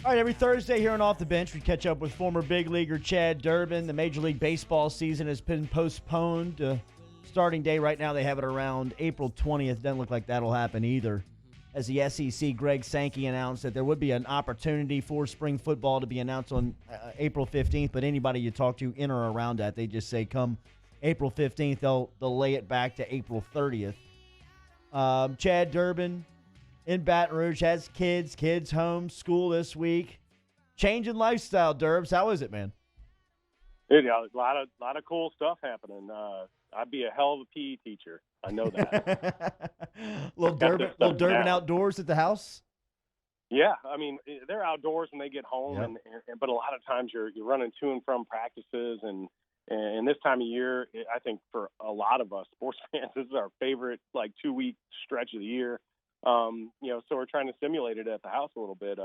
All right, every Thursday here on Off the Bench, we catch up with former big leaguer Chad Durbin. The Major League Baseball season has been postponed. Starting day right now, they have it around April 20th. Doesn't look like that'll happen either. As the SEC, Greg Sankey announced that there would be an opportunity for spring football to be announced on April 15th, but anybody you talk to in or around that, they just say come April 15th, they'll lay it back to April 30th. Chad Durbin in Baton Rouge has kids home, school this week. Changing lifestyle, Durbs. How is it, man? A lot of cool stuff happening. I'd be a hell of a PE teacher. I know that. little Durbin outdoors at the house? Yeah, I mean, they're outdoors when they get home, Yep. but a lot of times you're running to and from practices, and this time of year, I think for a lot of us sports fans, this is our favorite 2-week stretch of the year. So we're trying to simulate it at the house a little bit.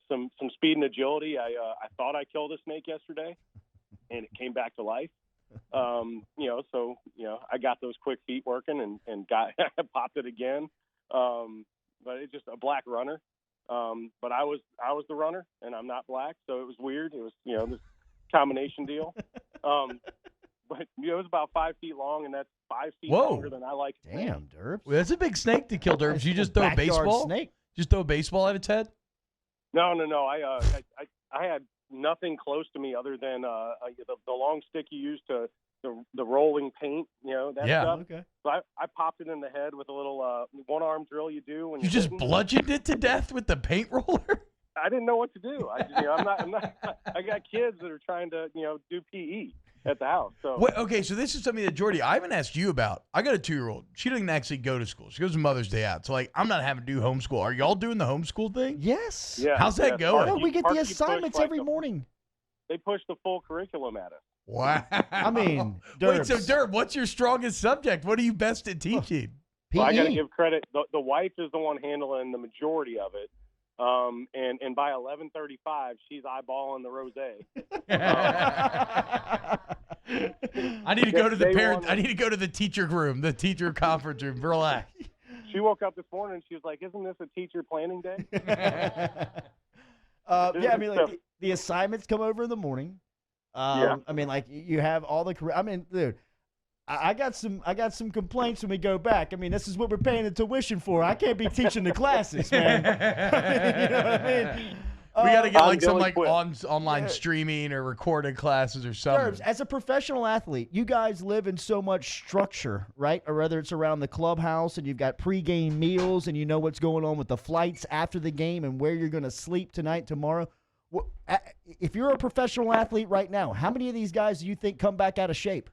Some speed and agility. I thought I killed a snake yesterday, and it came back to life. I got those quick feet working and popped it again. But it's just a black runner. But I was the runner, and I'm not black, so it was weird. It was this combination deal. But it was about 5 feet long, and that's 5 feet longer than I like. Damn, Durbs. Well, that's a big snake to kill, Durbs. You just throw a baseball? Snake. Just throw a baseball at its head? No. I had nothing close to me other than the long stick you use to the rolling paint. That stuff. Okay. So I popped it in the head with a little one-arm drill you do when you just bludgeoned it to death with the paint roller? I didn't know what to do. I'm not. I got kids that are trying to do PE at the house. So okay, so this is something that Jordy, I haven't asked you about. I got a 2-year-old. She doesn't actually go to school. She goes to Mother's Day out. So I'm not having to do homeschool. Are y'all doing the homeschool thing? Yes. Yeah. How's that going? No, we get the assignments every morning. They push the full curriculum at us. Wow. I mean, Wait, Durbs. so Durb, what's your strongest subject? What are you best at teaching? Well, I got to PE. give credit. The wife is the one handling the majority of it. And by 11:35, she's eyeballing the rosé. I need to go to the parent. I need to go to the teacher room, the teacher conference room. Relax. She woke up this morning and she was like, "Isn't this a teacher planning day?" I mean, the assignments come over in the morning. I mean, you have all the. I mean, dude, I got some complaints when we go back. I mean, this is what we're paying the tuition for. I can't be teaching the classes, man. You know what I mean? We got to get some online streaming or recorded classes or something. Durbs, as a professional athlete, you guys live in so much structure, right? Or whether it's around the clubhouse and you've got pregame meals and you know what's going on with the flights after the game and where you're going to sleep tonight, tomorrow. If you're a professional athlete right now, how many of these guys do you think come back out of shape?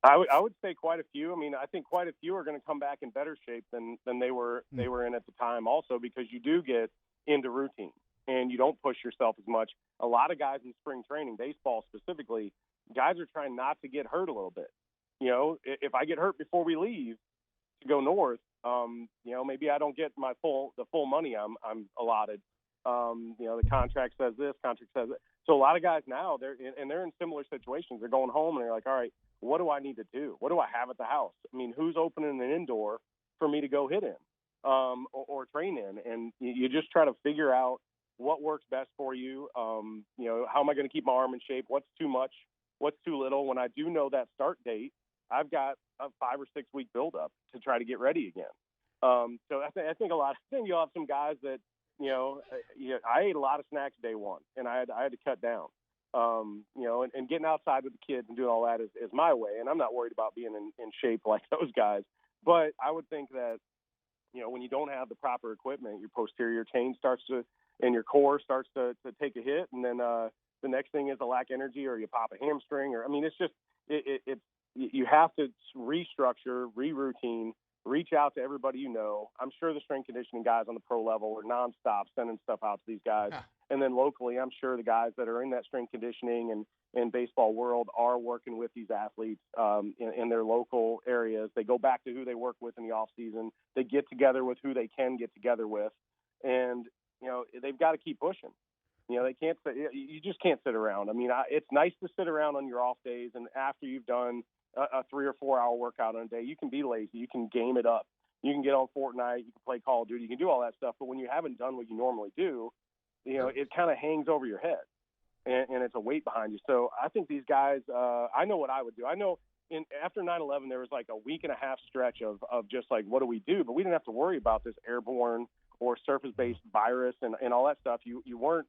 I would say quite a few. I mean, I think quite a few are going to come back in better shape than they were in at the time. Also, because you do get into routine and you don't push yourself as much. A lot of guys in spring training, baseball specifically, guys are trying not to get hurt a little bit. If I get hurt before we leave to go north, maybe I don't get the full money I'm allotted. The contract says this, contract says that. So a lot of guys now they're in similar situations. They're going home and they're like, all right, what do I need to do? What do I have at the house? I mean, who's opening an indoor for me to go hit in or train in? And you just try to figure out what works best for you. How am I going to keep my arm in shape? What's too much? What's too little? When I do know that start date, I've got a 5 or 6 week buildup to try to get ready again. So I think you'll have some guys that, I ate a lot of snacks day one, and I had to cut down. And getting outside with the kids and doing all that is my way, and I'm not worried about being in shape like those guys. But I would think that, when you don't have the proper equipment, your posterior chain and your core starts to take a hit, and then the next thing is a lack of energy, or you pop a hamstring, it's just you have to restructure, re-routine, reach out to everybody you know. I'm sure the strength conditioning guys on the pro level are nonstop sending stuff out to these guys. And then locally, I'm sure the guys that are in that strength conditioning and baseball world are working with these athletes in their local areas. They go back to who they work with in the off season. They get together with who they can get together with. And, they've got to keep pushing. You just can't sit around. I mean, it's nice to sit around on your off days, and after you've done a 3 or 4 hour workout on a day, you can be lazy. You can game it up. You can get on Fortnite. You can play Call of Duty. You can do all that stuff. But when you haven't done what you normally do, kind of hangs over your head, and it's a weight behind you. So I think these guys, I know what I would do. I know after 9/11 there was like a week and a half stretch of just like, what do we do? But we didn't have to worry about this airborne or surface-based virus and all that stuff. You weren't,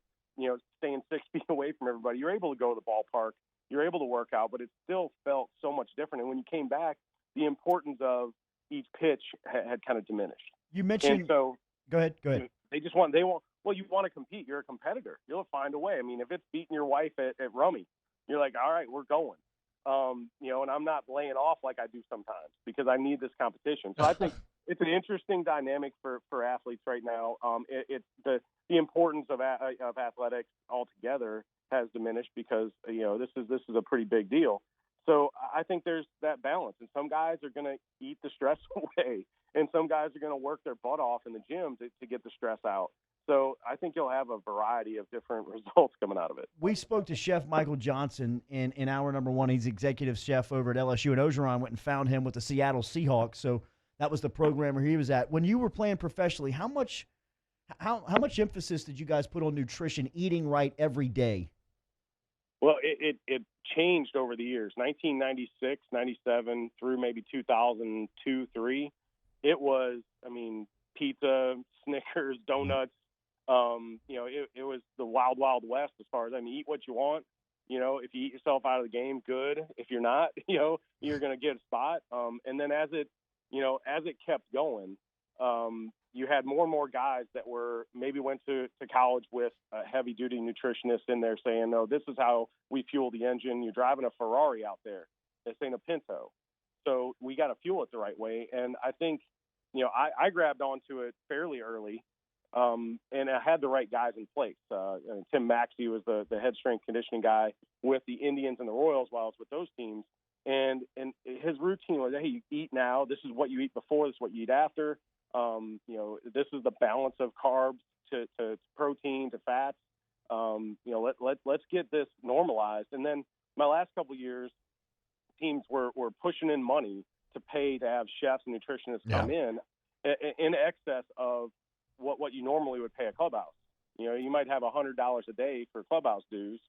staying 6 feet away from everybody. You're able to go to the ballpark. You're able to work out, but it still felt so much different. And when you came back, the importance of each pitch had kind of diminished. You mentioned. And so, go ahead. Well, you want to compete. You're a competitor. You'll find a way. I mean, if it's beating your wife at rummy, you're like, all right, we're going. And I'm not laying off like I do sometimes because I need this competition. So I think it's an interesting dynamic for athletes right now. It's the importance of athletics altogether has diminished because this is a pretty big deal. So I think there's that balance, and some guys are going to eat the stress away, and some guys are going to work their butt off in the gym to get the stress out. So I think you'll have a variety of different results coming out of it. We spoke to Chef Michael Johnson in hour number one. He's executive chef over at LSU, and Ogeron went and found him with the Seattle Seahawks. So that was the program where he was at. When you were playing professionally, how much emphasis did you guys put on nutrition, eating right every day? Well, it changed over the years. 1996, 97 through maybe 2002, 3. It was, pizza, Snickers, donuts. It was the wild, wild west as far as, eat what you want. If you eat yourself out of the game, good. If you're not, you're going to get a spot. And then as it kept going, you had more and more guys that maybe went to college with a heavy-duty nutritionist in there saying, no, this is how we fuel the engine. You're driving a Ferrari out there. This ain't a Pinto. So we got to fuel it the right way. And I think, I grabbed onto it fairly early, and I had the right guys in place. Tim Maxey was the head strength conditioning guy with the Indians and the Royals while I was with those teams. And his routine was, hey, you eat now. This is what you eat before. This is what you eat after. This is the balance of carbs to protein to fats. Let's get this normalized. And then my last couple of years, teams were pushing in money to pay to have chefs and nutritionists come in excess of what you normally would pay a clubhouse. You might have $100 a day for clubhouse dues,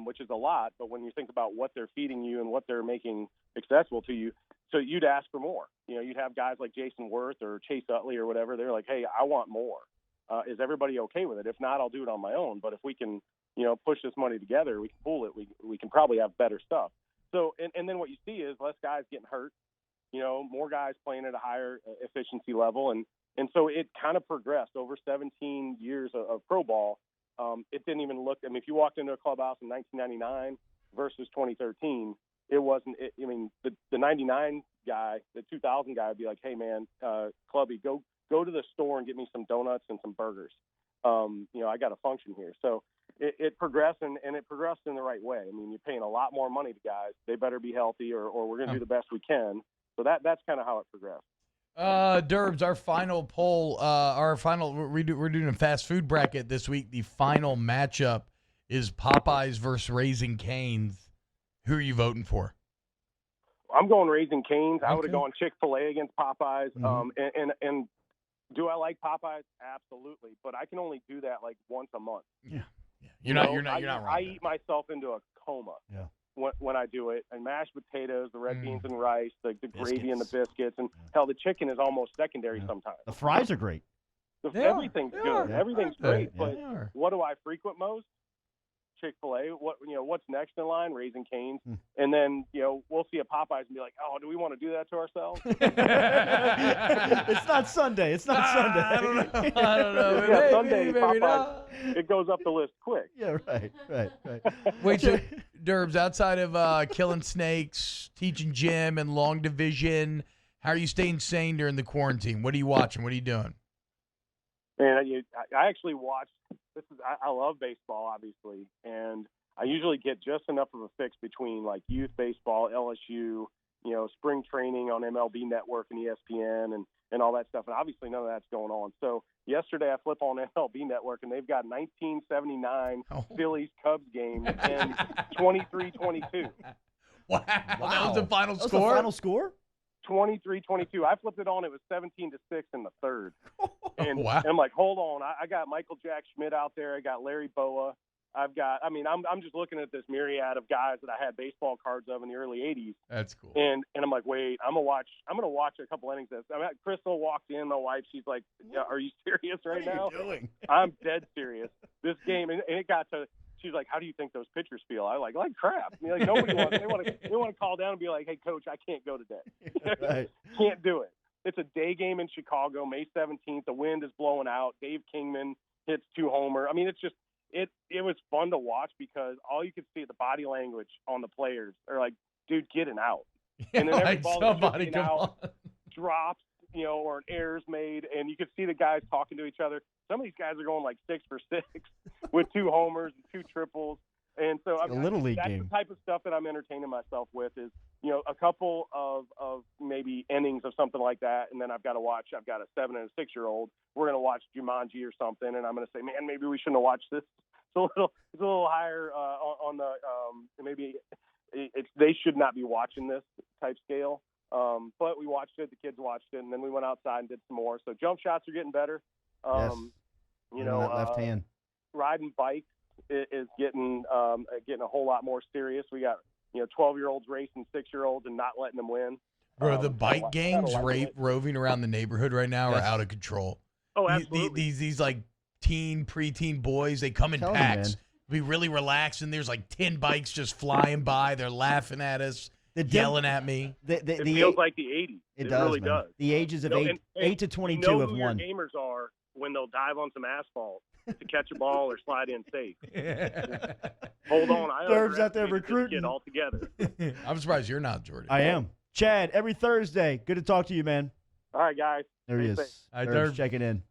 which is a lot. But when you think about what they're feeding you and what they're making accessible to you, so you'd ask for more. You'd have guys like Jason Worth or Chase Utley or whatever. They're like, hey, I want more. Is everybody okay with it? If not, I'll do it on my own. But if we can, push this money together, we can pool it. We can probably have better stuff. So, and then what you see is less guys getting hurt, more guys playing at a higher efficiency level. And so it kind of progressed over 17 years of pro ball. It didn't even look, if you walked into a clubhouse in 1999 versus 2013, it wasn't, the 99 guy, the 2000 guy would be like, hey man, Clubby, go to the store and get me some donuts and some burgers. I got a function here. So it progressed and it progressed in the right way. You're paying a lot more money to guys. They better be healthy or we're going to do the best we can. So that's kind of how it progressed. Durbs, our final poll, we're doing a fast food bracket this week. The final matchup is Popeyes versus Raising Cane's. Who are you voting for? I'm going Raising Cane's. Okay. I would have gone Chick-Fil-A against Popeyes. Mm-hmm. And do I like Popeyes? Absolutely. But I can only do that like once a month. Yeah. You're not wrong. I eat myself into a coma. Yeah. When I do it, and mashed potatoes, the red beans and rice, the gravy and the Biscuits. biscuits, and hell, the chicken is almost secondary sometimes. The fries are great. Everything's They good. are. Everything's Yeah. great. Yeah. But They are. what do I frequent most? Chick-fil-A. What's next in line? Raising Cane's. And then we'll see a Popeyes and be like, oh, do we want to do that to ourselves? It's not Sunday. It's not Sunday. I don't know. Yeah, Maybe, Sunday maybe Popeyes, not. it goes up the list quick. Yeah, right. Wait, so, Durbs, outside of killing snakes, teaching gym, and long division, how are you staying sane during the quarantine? What are you watching? What are you doing? And I actually watched. I love baseball, obviously, and I usually get just enough of a fix between like youth baseball, LSU, spring training on MLB Network and ESPN and all that stuff. And obviously none of that's going on. So yesterday I flip on MLB Network and they've got 1979 Phillies Cubs game and 23-22. Wow. That was the final That was score? the final score? 23-22. I flipped it on. It was 17-6 in the third. And, Wow. and I'm like, hold on. I got Michael Jack Schmidt out there. I got Larry Boa. I'm just looking at this myriad of guys that I had baseball cards of in the early 80s. That's cool. And I'm like, wait, I'm gonna watch a couple innings of this. Crystal walked in, my wife, she's like, yeah, are you serious right now? What are you doing? I'm dead serious. This game, and it got to, she's like, how do you think those pitchers feel? I like crap. I mean, like nobody wants, they want to call down and be like, hey coach, I can't go today. Right. Can't do it. It's a day game in Chicago, May 17th. The wind is blowing out. Dave Kingman hits 2 homer. I mean, it's just, it was fun to watch because all you could see, the body language on the players are like, dude, get an out. And then every Like ball somebody that's come out on. drops, or an error's made, and you could see the guys talking to each other. Some of these guys are going like 6 for 6 with 2 homers and 2 triples. And so a little league that's game. the type of stuff that I'm entertaining myself with is, a couple of maybe innings of something like that. And then I've got a 7 and a 6-year-old. We're going to watch Jumanji or something. And I'm going to say, man, maybe we shouldn't have watched this. It's a little higher on the maybe they should not be watching this type scale. But we watched it. The kids watched it. And then we went outside and did some more. So jump shots are getting better. Yes. That left hand. Riding bikes is getting a whole lot more serious. We got 12-year-olds racing 6-year-olds and not letting them win. Bro, the bike gangs roving around the neighborhood right now are out of control. Oh, absolutely. These like preteen boys, they come in Tell me, packs. man. We really relax, and there's like 10 bikes just flying by. They're laughing at us, yelling at me. It feels like the 80s. It does, really man. does. The ages of 8 to 22 you know have who won. Your gamers are when they'll dive on some asphalt to catch a ball or slide in safe. Hold on, I Durb's out there recruiting. all together. I'm surprised you're not, Jordy. I am. Chad, every Thursday. Good to talk to you, man. All right, guys. There he Stay is. safe. Hi, Durb's Durb. checking in.